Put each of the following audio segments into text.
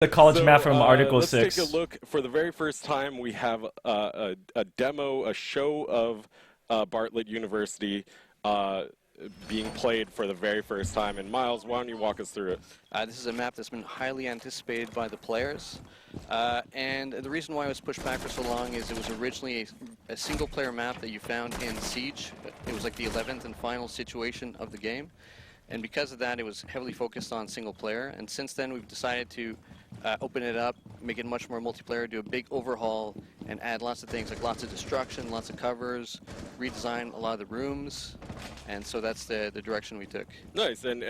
The college map from Article Let's take 6. a look. For the very first time, we have a demo, a show of Bartlett University uh, being played for the very first time. And Miles, why don't you walk us through it? This is a map that's been highly anticipated by the players. And the reason why it was pushed back for so long is it was originally a single-player map that you found in Siege. It was like the 11th and final situation of the game. And because of that, it was heavily focused on single player. And since then, we've decided to open it up, make it much more multiplayer, do a big overhaul, and add lots of things like lots of destruction, lots of covers, redesign a lot of the rooms. And so that's the direction we took. Nice. And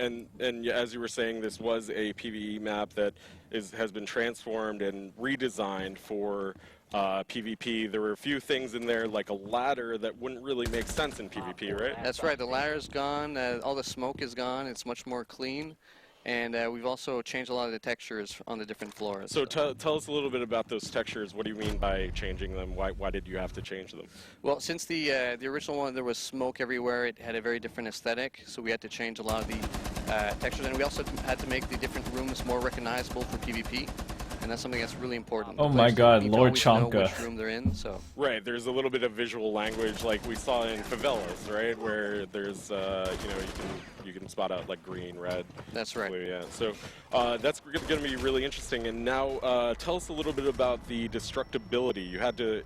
as you were saying, this was a PvE map that has been transformed and redesigned for PvP. There were a few things in there, like a ladder, that wouldn't really make sense in PvP, right? That's right. The ladder's gone. All the smoke is gone. It's much more clean. And we've also changed a lot of the textures on the different floors. So tell us a little bit about those textures. What do you mean by changing them? Why did you have to change them? Well, since the original one, there was smoke everywhere. It had a very different aesthetic, so we had to change a lot of the textures. And we also had to make the different rooms more recognizable for PvP. And that's something that's really important. Oh my god, Lord Know Chonka. which room they're in, so. Right, there's a little bit of visual language like we saw in favelas, right? Where there's, you can spot out like green, red. That's right. Blue, yeah. So that's going to be really interesting. And now tell us a little bit about the destructibility. You had to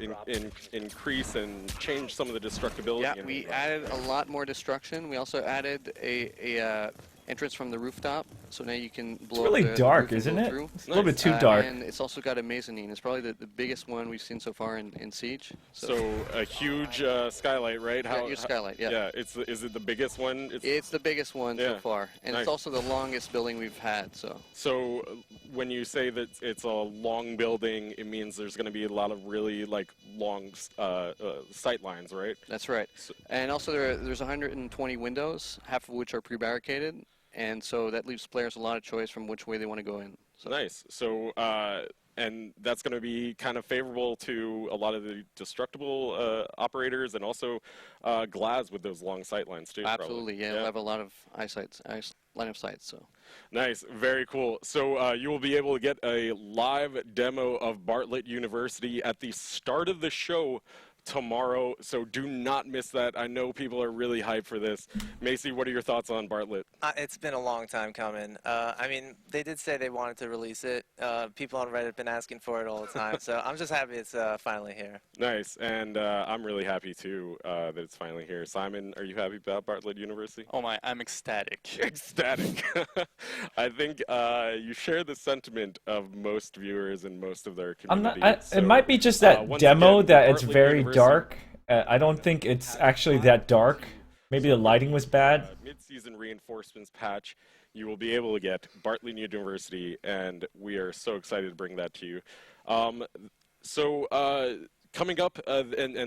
increase and change some of the destructibility. Yeah, we added a lot more destruction. We also added a entrance from the rooftop, so now you can blow. It's really dark, isn't it? Through. It's a little bit too dark. And it's also got a mezzanine. It's probably the biggest one we've seen so far in Siege. So a huge skylight, right? Yeah, huge skylight, yeah. Yeah, is it the biggest one? It's the biggest one so far, and Nice. it's also the longest building we've had. So when you say that it's a long building, it means there's going to be a lot of really like long sight lines, right? That's right. And also there's 120 windows, half of which are pre-barricaded. And so that leaves players a lot of choice from which way they want to go in. So. Nice. So, and that's going to be kind of favorable to a lot of the destructible operators and also Glads with those long sight lines too. Absolutely, yeah. We'll have a lot of line of sight. So. Nice. Very cool. So you will be able to get a live demo of Bartlett University at the start of the show tomorrow, so do not miss that. I know people are really hyped for this. Macy, what are your thoughts on Bartlett? It's been a long time coming. I mean, they did say they wanted to release it. People on Reddit have been asking for it all the time, so I'm just happy it's finally here. Nice, and I'm really happy too that it's finally here. Simon, are you happy about Bartlett University? Oh my, I'm ecstatic. Ecstatic. I think you share the sentiment of most viewers and most of their community. It might be just that demo again, that it's Bartlett very University, dark. I don't think it's actually that dark. Maybe the lighting was bad. Mid-season reinforcements patch, you will be able to get Bartlett University, and we are so excited to bring that to you. Coming up, and